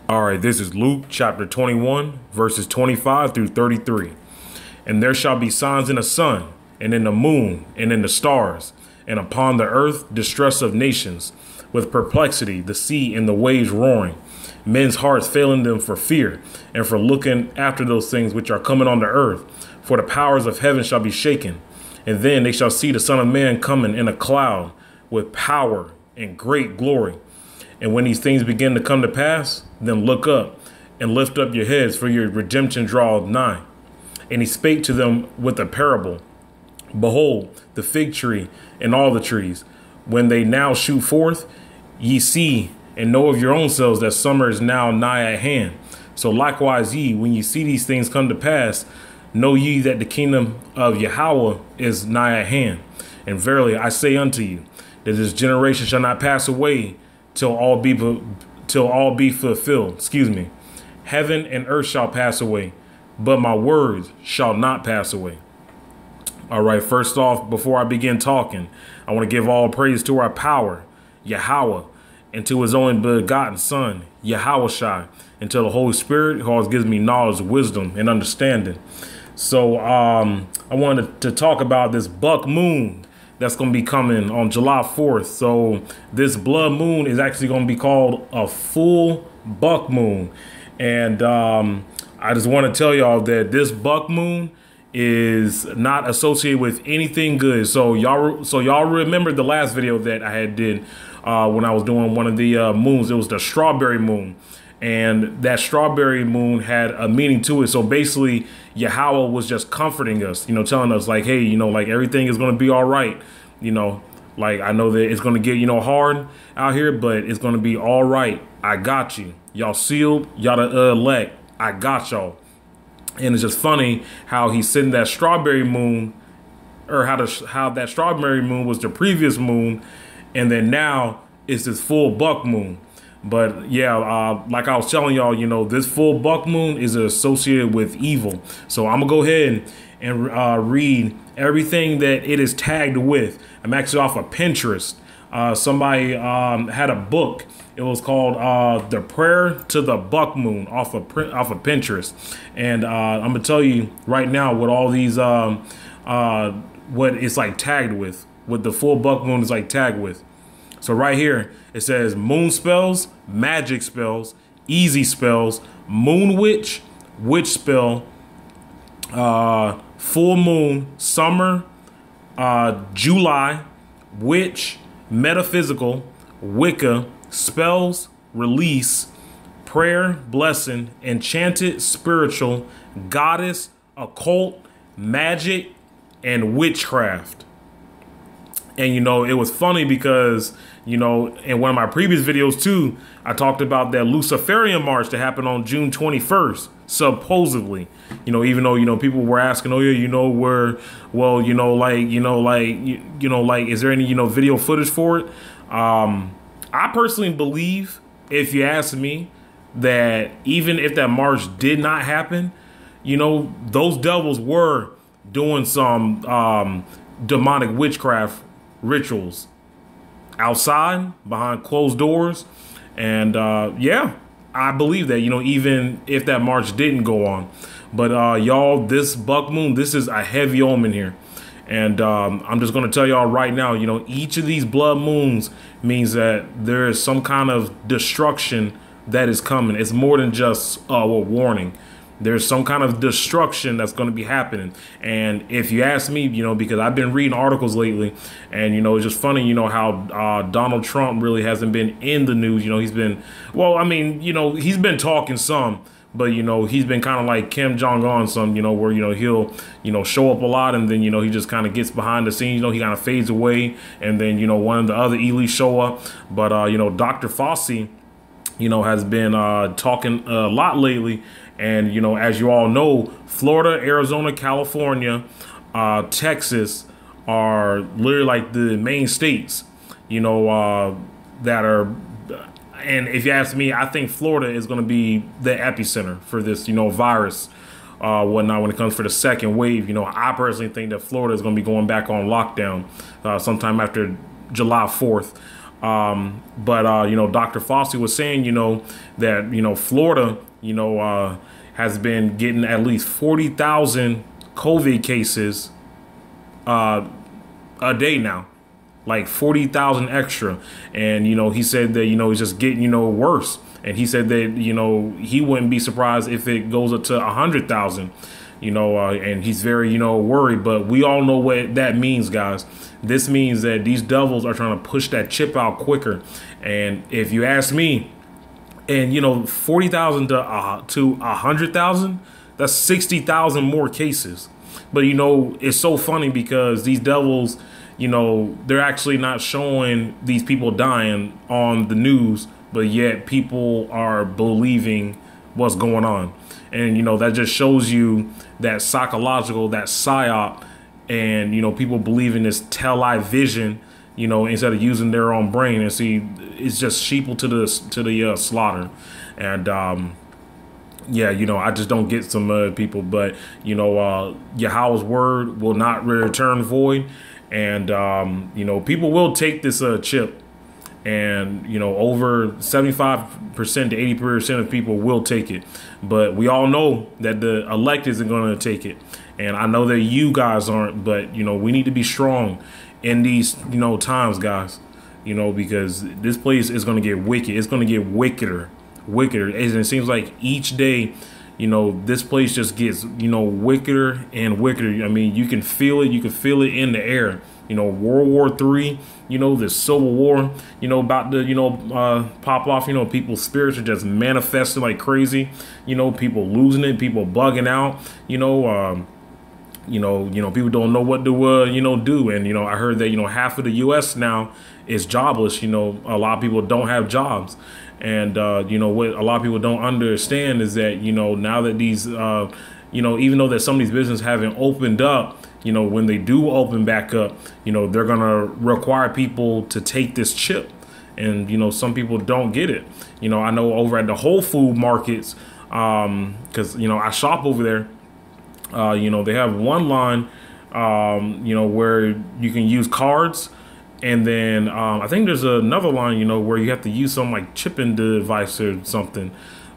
All right, this is Luke chapter 21, verses 25 through 33. And there shall be signs in the sun, and in the moon, and in the stars, and upon the earth distress of nations, with perplexity, the sea and the waves roaring, men's hearts failing them for fear, and for looking after those things which are coming on the earth. For the powers of heaven shall be shaken. And then they shall see the Son of Man coming in a cloud with power and great glory. And when these things begin to come to pass, then look up and lift up your heads, for your redemption draweth nigh. And he spake to them with a parable. Behold, the fig tree and all the trees, when they now shoot forth, ye see and know of your own selves that summer is now nigh at hand. So likewise ye, when ye see these things come to pass, know ye that the kingdom of Yahweh is nigh at hand. And verily I say unto you, that this generation shall not pass away till all be fulfilled. Heaven and earth shall pass away, but my words shall not pass away. All right, first off, before I begin talking, I want to give all praise to our power, Yahweh, and to his only begotten Son, Yahushua, and to the Holy Spirit, who always gives me knowledge, wisdom, and understanding. So I wanted to talk about this buck moon that's going to be coming on July 4th. So this blood moon is actually going to be called a full buck moon. And I just want to tell y'all that this buck moon is not associated with anything good. So y'all remember the last video that I had did when I was doing one of the moons. It was the strawberry moon. And that strawberry moon had a meaning to it. So basically, Yahweh was just comforting us, telling us like, hey, like everything is going to be all right. Like I know that it's going to get, hard out here, but it's going to be all right. I got you. Y'all sealed. Y'all the elect. I got y'all. And it's just funny how he's sitting that strawberry moon, or how that strawberry moon was the previous moon. And then now it's this full buck moon. But yeah, like I was telling y'all, this full buck moon is associated with evil. So I'm gonna go ahead and read everything that it is tagged with. I'm actually off of Pinterest. Somebody had a book. It was called The Prayer to the Buck Moon off of Pinterest. And I'm gonna tell you right now what all these what it's like tagged with, what the full buck moon is like tagged with. So right here, it says moon spells, magic spells, easy spells, moon witch, witch spell, full moon, summer, July, witch, metaphysical, Wicca, spells, release, prayer, blessing, enchanted, spiritual, goddess, occult, magic, and witchcraft. And, it was funny because, in one of my previous videos, too, I talked about that Luciferian march that happened on June 21st, supposedly, even though, people were asking, oh, yeah, where, well, is there any, video footage for it? I personally believe, if you ask me, that even if that march did not happen, those devils were doing some demonic witchcraft rituals outside behind closed doors. And yeah, I believe that, even if that march didn't go on. But y'all, this buck moon, this is a heavy omen here. And I'm just going to tell y'all right now, each of these blood moons means that there is some kind of destruction that is coming. It's more than just a warning. There's some kind of destruction that's going to be happening. And if you ask me, because I've been reading articles lately, and, it's just funny, how Donald Trump really hasn't been in the news. He's been, well, I mean, he's been talking some, but, he's been kind of like Kim Jong-un some, where, he'll, show up a lot, and then, he just kind of gets behind the scenes, he kind of fades away, and then, one of the other elites show up. But, Dr. Fauci, has been talking a lot lately. And, as you all know, Florida, Arizona, California, Texas are literally like the main states, that are. And if you ask me, I think Florida is going to be the epicenter for this, virus, whatnot, when it comes for the second wave. I personally think that Florida is going to be going back on lockdown sometime after July 4th. But you know, Dr. Fossey was saying, you know, that, you know, Florida, you know, has been getting at least 40,000 COVID cases a day now, like 40,000 extra. And, you know, he said that, you know, it's just getting, you know, worse. And he said that, you know, he wouldn't be surprised if it goes up to 100,000, you know, and he's very, you know, worried. But we all know what that means, guys. This means that these devils are trying to push that chip out quicker. And if you ask me, and, you know, 40,000 to 100,000, that's 60,000 more cases. But, you know, it's so funny because these devils, you know, they're actually not showing these people dying on the news, but yet people are believing what's going on. And, you know, that just shows you that psychological, that psyop, and, you know, people believe in this television, you know, instead of using their own brain. And see, it's just sheeple to the slaughter. And yeah, you know, I just don't get some people. But, you know, Yahweh's word will not return void. And, you know, people will take this chip. And, you know, over 75% to 80% of people will take it. But we all know that the elect isn't going to take it. And I know that you guys aren't. But, you know, we need to be strong in these, you know, times, guys. You know, because this place is going to get wicked. It's going to get wickeder. And it seems like each day, you know, this place just gets, you know, wickeder and wickeder. I mean, you can feel it. You can feel it in the air. You know, World War III, you know, the Civil War, you know, about to, you know, pop off. You know, people's spirits are just manifesting like crazy. You know, people losing it, people bugging out. You know, people don't know what to, you know, do. And, you know, I heard that, you know, half of the U.S. now is jobless. You know, a lot of people don't have jobs. And, you know, what a lot of people don't understand is that, you know, now that these, you know, even though that some of these businesses haven't opened up, you know, when they do open back up, you know, they're going to require people to take this chip. And, you know, some people don't get it. You know, I know over at the Whole Food markets, because, you know, I shop over there. You know, they have one line, you know, where you can use cards. And then I think there's another line, you know, where you have to use some like chipping device or something,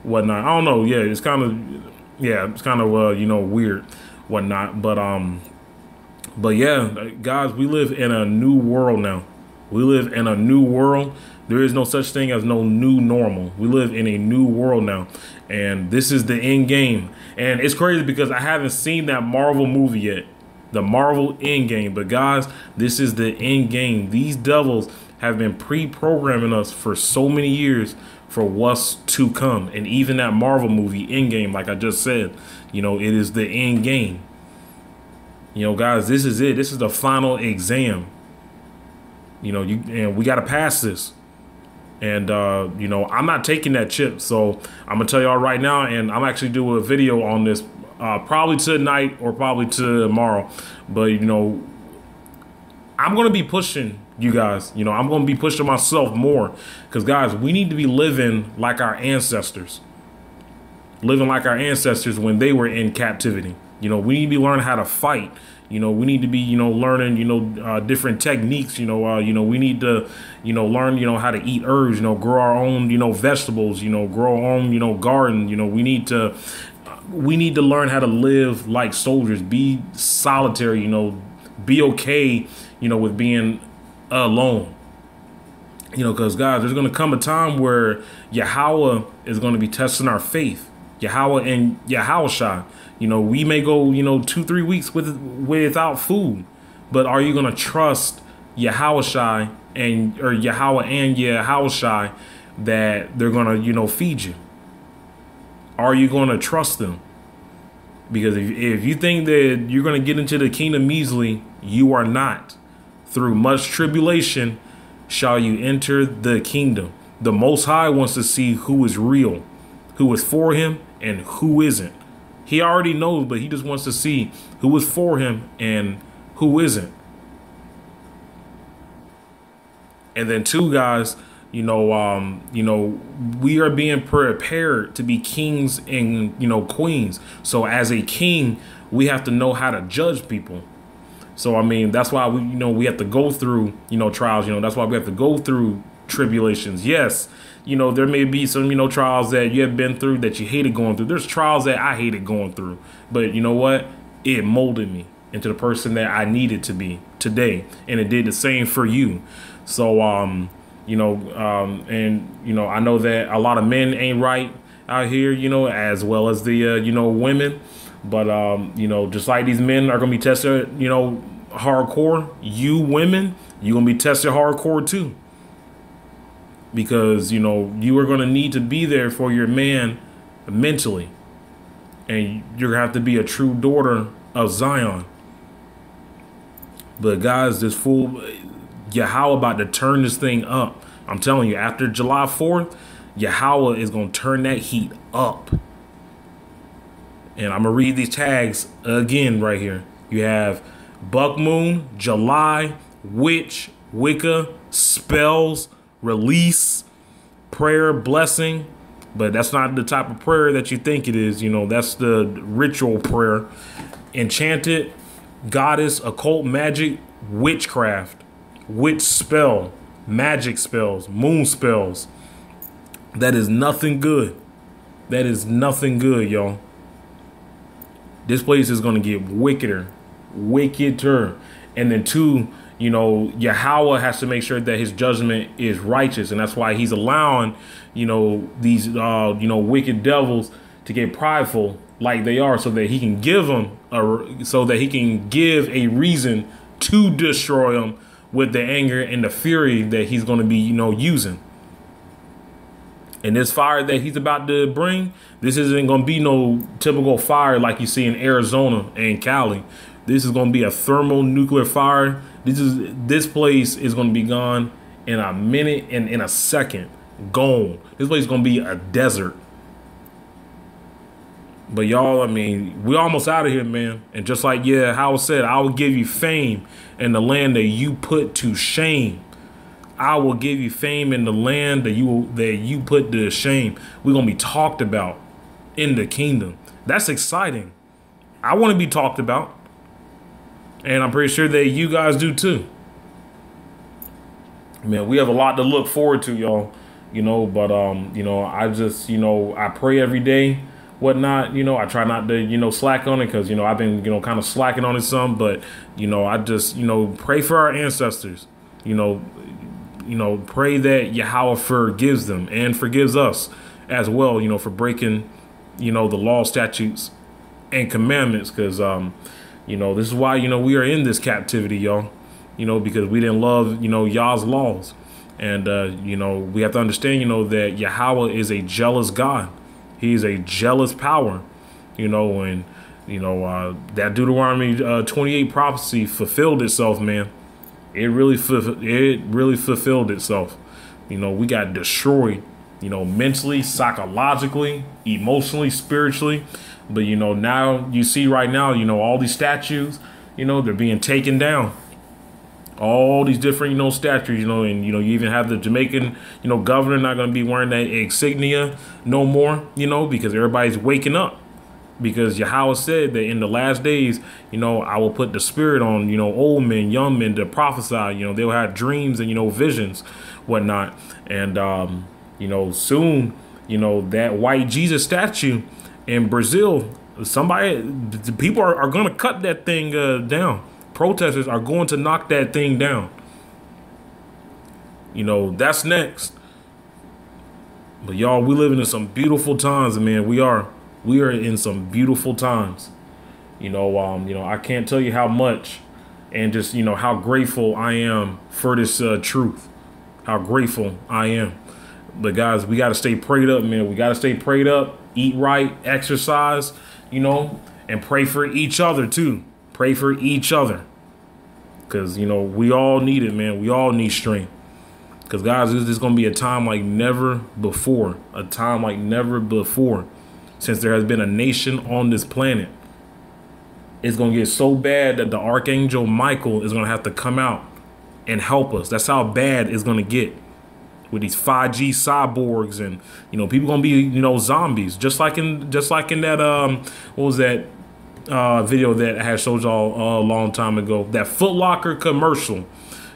whatnot. I don't know. Yeah, it's kind of, you know, weird, whatnot. But yeah, guys, we live in a new world now. We live in a new world. There is no such thing as no new normal. We live in a new world now. And this is the end game. And it's crazy because I haven't seen that Marvel movie yet. The Marvel end game. But guys, this is the end game. These devils have been pre-programming us for so many years for what's to come. And even that Marvel movie, Endgame, like I just said, you know, it is the end game. You know, guys, this is it. This is the final exam. You know, and we got to pass this. And, you know, I'm not taking that chip. So I'm going to tell y'all right now, and I'm actually doing a video on this probably tonight or probably tomorrow. But, you know, I'm going to be pushing you guys. You know, I'm going to be pushing myself more. Because, guys, we need to be living like our ancestors. Living like our ancestors when they were in captivity. You know, we need to be learning how to fight. You know, we need to be, you know, learning, you know, different techniques. You know, we need to, you know, learn, you know, how to eat herbs, you know, grow our own, you know, vegetables, you know, grow our own, you know, garden. You know, we need to learn how to live like soldiers, be solitary, you know, be okay, you know, with being alone. You know, because, guys, there's going to come a time where Yahweh is going to be testing our faith. Yahweh and Yahushua. You know, we may go, you know, 2-3 weeks without food, but are you going to trust Yahushua or Yahweh and Yahushua that they're going to, you know, feed you? Are you going to trust them? Because if you think that you're going to get into the kingdom easily, you are not. Through much tribulation shall you enter the kingdom. The Most High wants to see who is real, who is for him and who isn't. He already knows, but he just wants to see who is for him and who isn't. And then two, guys, you know, we are being prepared to be kings and, you know, queens. So as a king, we have to know how to judge people. So, I mean, that's why we have to go through, trials. That's why we have to go through tribulations. Yes, there may be some, trials that you have been through that you hated going through. There's trials that I hated going through. But you know what? It molded me into the person that I needed to be today. And it did the same for you. So, and, I know that a lot of men ain't right out here, as well as the, women. But, just like these men are going to be tested, hardcore, you women, you're going to be tested hardcore too. Because, you are going to need to be there for your man mentally. And you're going to have to be a true daughter of Zion. But guys, this fool, Yahweh about to turn this thing up. I'm telling you, after July 4th, Yahweh is going to turn that heat up. And I'm going to read these tags again right here. You have Buck Moon, July, Witch, Wicca, Spells, Release, Prayer, Blessing. But that's not the type of prayer that you think it is. That's the ritual prayer. Enchanted, Goddess, Occult Magic, Witchcraft, Witch Spell, Magic Spells, Moon Spells. That is nothing good. That is nothing good, y'all. This place is going to get wickeder. And then two, Yahweh has to make sure that his judgment is righteous. And that's why he's allowing, these, wicked devils to get prideful like they are, so that he can give them a reason to destroy them with the anger and the fury that he's going to be, using. And this fire that he's about to bring, this isn't going to be no typical fire like you see in Arizona and Cali. This is going to be a thermonuclear fire. This place is going to be gone in a minute and in a second. Gone. This place is going to be a desert. But y'all, I mean, we almost out of here, man. And just like, Howard said, I will give you fame in the land that you put to shame. I will give you fame in the land that you put to shame. We're going to be talked about in the kingdom. That's exciting. I want to be talked about. And I'm pretty sure that you guys do too. Man, we have a lot to look forward to, y'all. But I just, I pray every day, whatnot. I try not to, slack on it, because, I've been, kind of slacking on it some. But, I just, pray for our ancestors. Pray that Yahweh forgives them and forgives us as well, for breaking, the law, statutes, and commandments. Because, this is why, we are in this captivity, y'all, because we didn't love, Yah's laws. And, we have to understand, that Yahweh is a jealous God. He is a jealous power, and, that Deuteronomy 28 prophecy fulfilled itself, man. It really fulfilled itself. We got destroyed, mentally, psychologically, emotionally, spiritually. But, now you see right now, all these statues, they're being taken down. All these different, statues, and, you even have the Jamaican, governor not going to be wearing that insignia no more, because everybody's waking up. Because Yahweh said that in the last days, I will put the spirit on, old men, young men to prophesy. They'll have dreams and, visions, whatnot. And, soon, that white Jesus statue in Brazil, people are going to cut that thing down. Protesters are going to knock that thing down. That's next. But y'all, we living in some beautiful times, man. We are in some beautiful times. I can't tell you how much, and just, how grateful I am for this truth. How grateful I am. But guys, we got to stay prayed up, man. We got to stay prayed up, eat right, exercise, and pray for each other too. Pray for each other. Because, we all need it, man. We all need strength. Because, guys, this is going to be a time like never before. A time like never before. Since there has been a nation on this planet. It's going to get so bad that the Archangel Michael is going to have to come out and help us. That's how bad it's going to get. With these 5G cyborgs and, people going to be, zombies. Just like in that, what was that video that I had showed y'all a long time ago. That Foot Locker commercial,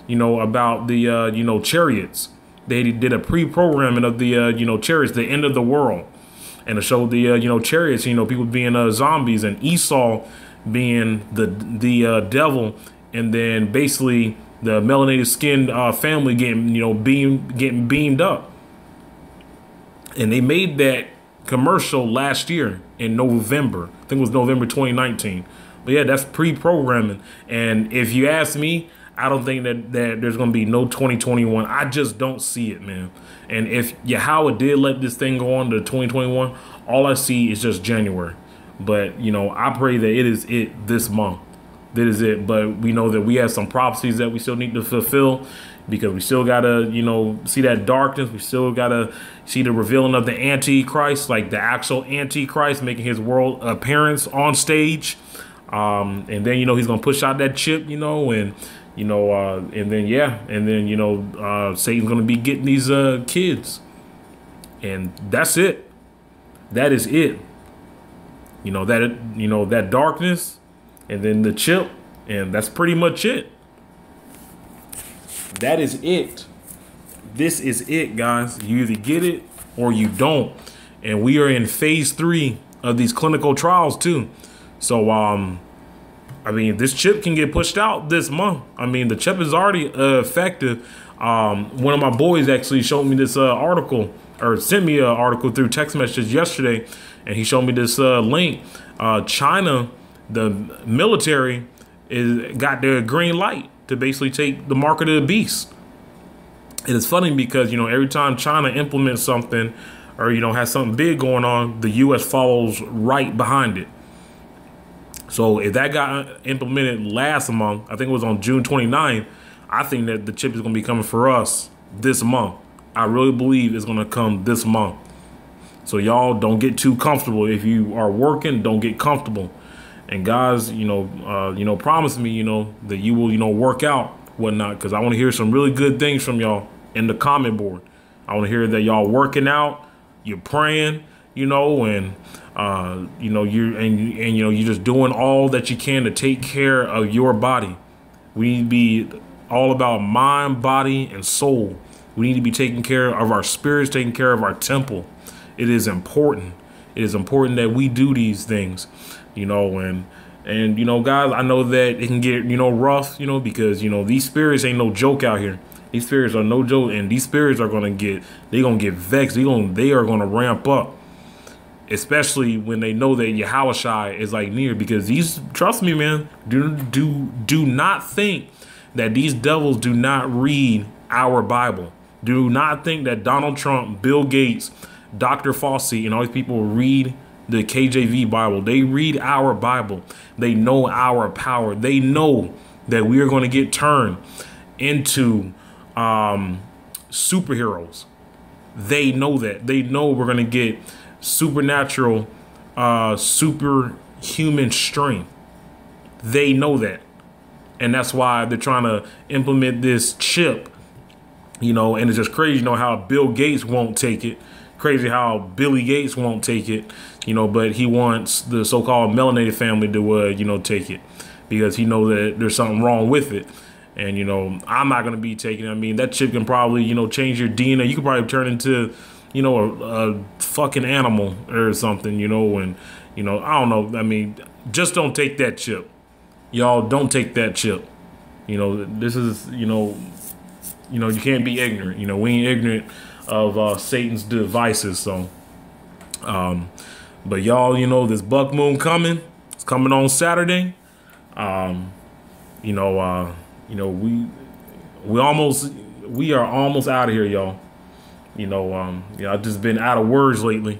about the, chariots. They did a pre-programming of the, chariots, the end of the world. And it showed the, chariots, people being zombies, and Esau being the devil. And then basically the melanated skinned family getting, getting beamed up. And they made that commercial last year in November. I think it was November 2019. But yeah, that's pre-programming. And if you ask me, I don't think that there's going to be no 2021. I just don't see it, man. And if Yahweh did let this thing go on to 2021, all I see is just January. But, I pray that it is it this month. That is it. But we know that we have some prophecies that we still need to fulfill, because we still got to, see that darkness. We still got to see the revealing of the Antichrist, like the actual Antichrist making his world appearance on stage. And then, he's going to push out that chip, and then, Satan's going to be getting these kids. And that's it. That is it. That darkness, and then the chip, and that's pretty much it. That is it. This is it, guys. You either get it or you don't. And we are in phase 3 of these clinical trials too. So, this chip can get pushed out this month. The chip is already effective. One of my boys actually showed me this article, or sent me an article through text message yesterday, and he showed me this link. China, the military, got their green light to basically take the mark of the beast. It is funny because, every time China implements something or, has something big going on, the U.S. follows right behind it. So if that got implemented last month, I think it was on June 29th, I think that the chip is going to be coming for us this month. I really believe it's going to come this month. So y'all don't get too comfortable. If you are working, don't get comfortable. And guys, promise me, that you will, work out, whatnot, because I want to hear some really good things from y'all in the comment board. I want to hear that y'all working out, you're praying, and you're just doing all that you can to take care of your body. We need to be all about mind, body, and soul. We need to be taking care of our spirits, taking care of our temple. It is important. It is important that we do these things, and guys, I know that it can get, rough, because, these spirits ain't no joke out here. These spirits are no joke, and these spirits are going to get vexed. They are going to ramp up, especially when they know that Yahushua is near, because trust me, man, do not think that these devils do not read our Bible. Do not think that Donald Trump, Bill Gates, Dr. Fauci, and all these people read the KJV Bible. They read our Bible. They know our power. They know that we are going to get turned into superheroes. They know that. They know we're going to get supernatural, superhuman strength. They know that. And that's why they're trying to implement this chip, and it's just crazy, how Bill Gates won't take it. Crazy how Billy Gates won't take it, but he wants the so-called melanated family to, take it, because he knows that there's something wrong with it. And, I'm not going to be taking it. That chip can probably, change your DNA. You could probably turn into, a fucking animal or something, and, I don't know. Just don't take that chip. Y'all don't take that chip. This is, you can't be ignorant. We ain't ignorant of Satan's devices. So, but y'all, this buck moon coming. It's coming on Saturday. We are almost out of here, y'all. I've just been out of words lately.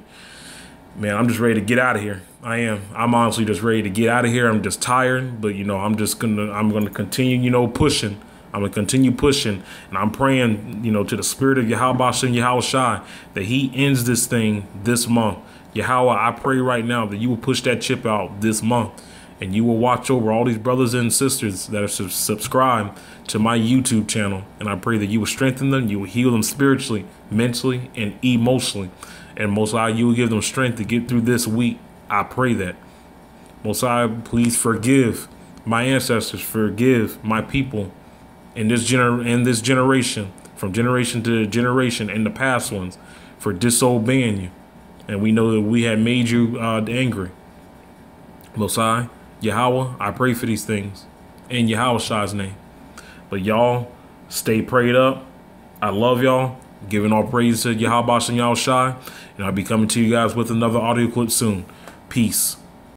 Man, I'm just ready to get out of here. I am. I'm honestly just ready to get out of here. I'm just tired, but I'm gonna continue, pushing. I'm gonna continue pushing, and I'm praying, to the Spirit of Yahweh and Yahushua that He ends this thing this month. Yahweh, I pray right now that You will push that chip out this month, and You will watch over all these brothers and sisters that are subscribed to my YouTube channel. And I pray that You will strengthen them, You will heal them spiritually, mentally, and emotionally, and most of all, You will give them strength to get through this week. I pray that. Most High, please forgive my ancestors, forgive my people in this generation, from generation to generation, and the past ones, for disobeying you. And we know that we had made you angry. Most High, Yahweh, I pray for these things in Yahweh's name. But y'all, stay prayed up. I love y'all. Giving all praise to Yahweh and Yahushai. And I'll be coming to you guys with another audio clip soon. Peace.